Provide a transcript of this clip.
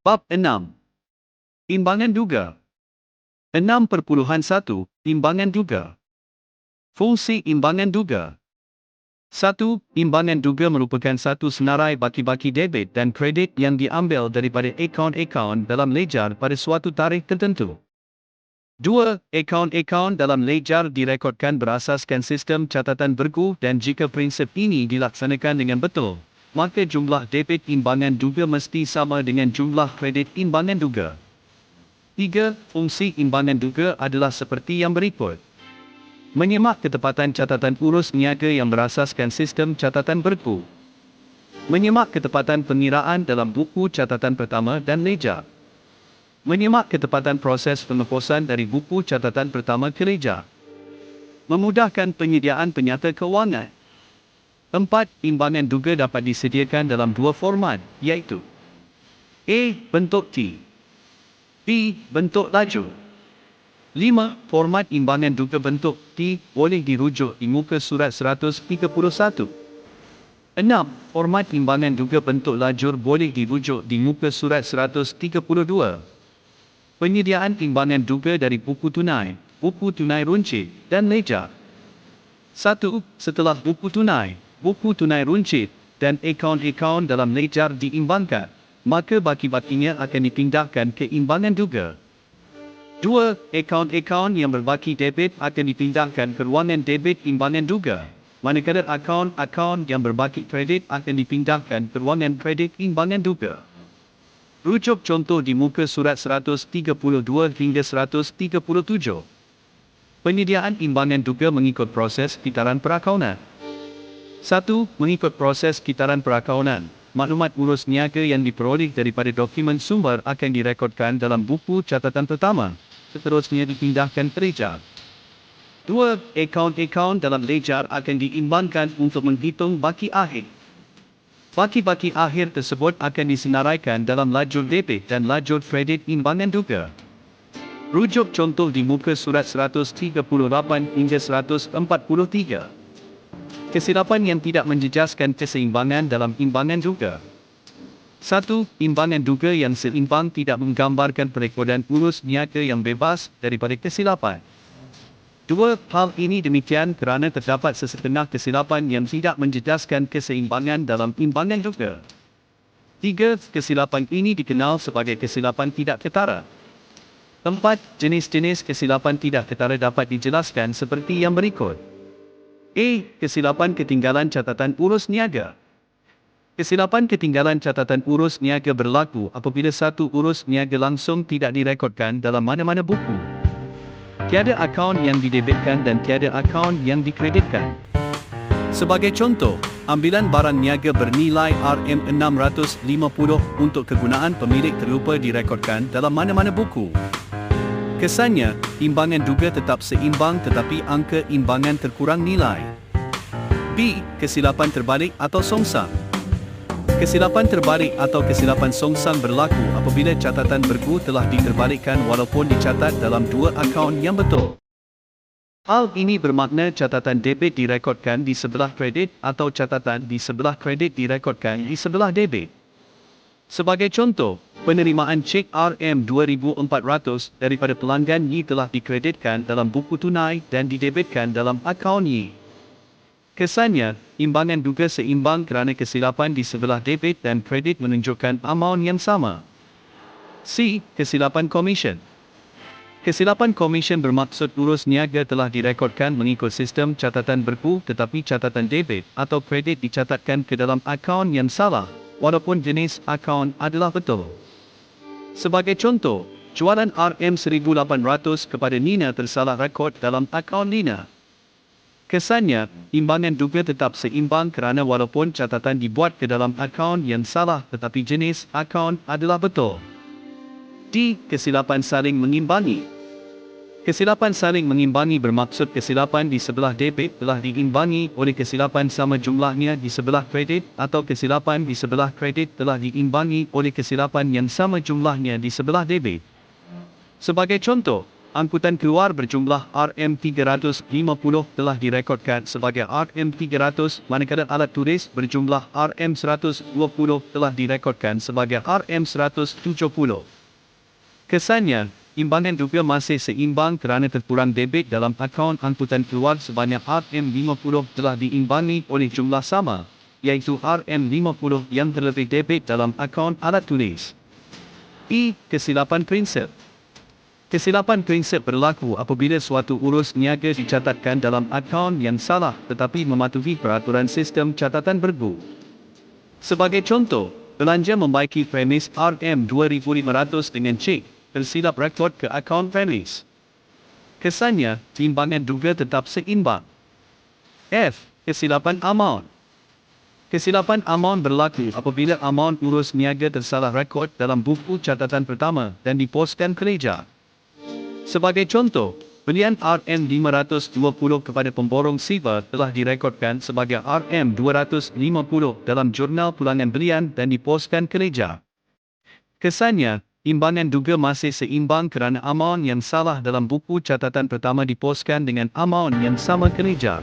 Bab 6. Imbangan duga. 6.1 Imbangan duga. Fungsi imbangan duga. 1. Imbangan duga merupakan satu senarai baki-baki debit dan kredit yang diambil daripada akaun-akaun dalam ledger pada suatu tarikh tertentu. 2. Akaun-akaun dalam ledger direkodkan berasaskan sistem catatan bergu dan jika prinsip ini dilaksanakan dengan betul, maka jumlah debit imbangan duga mesti sama dengan jumlah kredit imbangan duga. 3. Fungsi imbangan duga adalah seperti yang berikut. Menyemak ketepatan catatan urus niaga yang berasaskan sistem catatan bergu. Menyemak ketepatan pengiraan dalam buku catatan pertama dan ledger. Menyemak ketepatan proses pengeposan dari buku catatan pertama ke ledger. Memudahkan penyediaan penyata kewangan. 4. Imbangan duga dapat disediakan dalam dua format, iaitu A. Bentuk T. B. Bentuk lajur. 5. Format imbangan duga bentuk T boleh dirujuk di muka surat 131. 6. Format imbangan duga bentuk lajur boleh dirujuk di muka surat 132. Penyediaan imbangan duga dari buku tunai runcit dan ledger. 1. Setelah buku tunai runcit dan akaun-akaun dalam ledger diimbangkan, maka baki-bakinya akan dipindahkan ke imbangan duga. 2. Akaun-akaun yang berbaki debit akan dipindahkan ke ruangan debit imbangan duga, manakala akaun-akaun yang berbaki kredit akan dipindahkan ke ruangan kredit imbangan duga. Rujuk contoh di muka surat 132 hingga 137. Penyediaan imbangan duga mengikut proses kitaran perakaunan. 1. Mengikut proses kitaran perakaunan, maklumat urus niaga yang diperoleh daripada dokumen sumber akan direkodkan dalam buku catatan pertama, seterusnya dipindahkan ke ledger. 2. Akaun-akaun dalam ledger akan diimbangkan untuk menghitung baki akhir. Baki-baki akhir tersebut akan disenaraikan dalam lajur debit dan lajur kredit imbangan duga. Rujuk contoh di muka surat 138 hingga 143. Kesilapan yang tidak menjejaskan keseimbangan dalam imbangan duga. 1. Imbangan duga yang seimbang tidak menggambarkan perekodan urus niaga yang bebas daripada kesilapan. 2. Hal ini demikian kerana terdapat sesetengah kesilapan yang tidak menjejaskan keseimbangan dalam imbangan duga. 3. Kesilapan ini dikenal sebagai kesilapan tidak ketara. 4. Jenis-jenis kesilapan tidak ketara dapat dijelaskan seperti yang berikut. A. Kesilapan ketinggalan catatan urus niaga. Kesilapan ketinggalan catatan urus niaga berlaku apabila satu urus niaga langsung tidak direkodkan dalam mana-mana buku. Tiada akaun yang didebitkan dan tiada akaun yang dikreditkan. Sebagai contoh, ambilan barang niaga bernilai RM650 untuk kegunaan pemilik terlupa direkodkan dalam mana-mana buku. Kesannya, imbangan duga tetap seimbang tetapi angka imbangan terkurang nilai. B. Kesilapan terbalik atau songsang. Kesilapan terbalik atau kesilapan songsang berlaku apabila catatan bergu telah diterbalikkan walaupun dicatat dalam dua akaun yang betul. Hal ini bermakna catatan debit direkodkan di sebelah kredit atau catatan di sebelah kredit direkodkan di sebelah debit. Sebagai contoh, penerimaan cek RM2,400 daripada pelanggan Y telah dikreditkan dalam buku tunai dan didebitkan dalam akaun Y. Kesannya, imbangan duga seimbang kerana kesilapan di sebelah debit dan kredit menunjukkan amaun yang sama. C. Kesilapan komisen. Kesilapan komisen bermaksud urus niaga telah direkodkan mengikut sistem catatan bergu tetapi catatan debit atau kredit dicatatkan ke dalam akaun yang salah, walaupun jenis akaun adalah betul. Sebagai contoh, jualan RM1,800 kepada Nina tersalah rekod dalam akaun Nina. Kesannya, imbangan duga tetap seimbang kerana walaupun catatan dibuat ke dalam akaun yang salah tetapi jenis akaun adalah betul. D. Kesilapan saling mengimbangi. Kesilapan saling mengimbangi bermaksud kesilapan di sebelah debit telah diimbangi oleh kesilapan sama jumlahnya di sebelah kredit atau kesilapan di sebelah kredit telah diimbangi oleh kesilapan yang sama jumlahnya di sebelah debit. Sebagai contoh, Angkutan keluar berjumlah RM350 telah direkodkan sebagai RM300 manakala alat tulis berjumlah RM120 telah direkodkan sebagai RM170. Kesannya, imbangan rupiah masih seimbang kerana terkurang debit dalam akaun angkutan keluar sebanyak RM50 telah diimbangi oleh jumlah sama, iaitu RM50 yang terlebih debit dalam akaun alat tulis. Kesilapan prinsip. Kesilapan prinsip berlaku apabila suatu urus niaga dicatatkan dalam akaun yang salah tetapi mematuhi peraturan sistem catatan bergu. Sebagai contoh, belanja membaiki premis RM2,500 dengan cek tersilap rekod ke akaun premis. Kesannya, timbangan juga tetap seimbang. Kesilapan amaun. Kesilapan amaun berlaku apabila amaun urus niaga tersalah rekod dalam buku catatan pertama dan diposkan kerja. Sebagai contoh, belian RM520 kepada pemborong silver telah direkodkan sebagai RM250 dalam jurnal pulangan belian dan diposkan kerja. Kesannya, imbangan juga masih seimbang kerana amaun yang salah dalam buku catatan pertama diposkan dengan amaun yang sama kerja.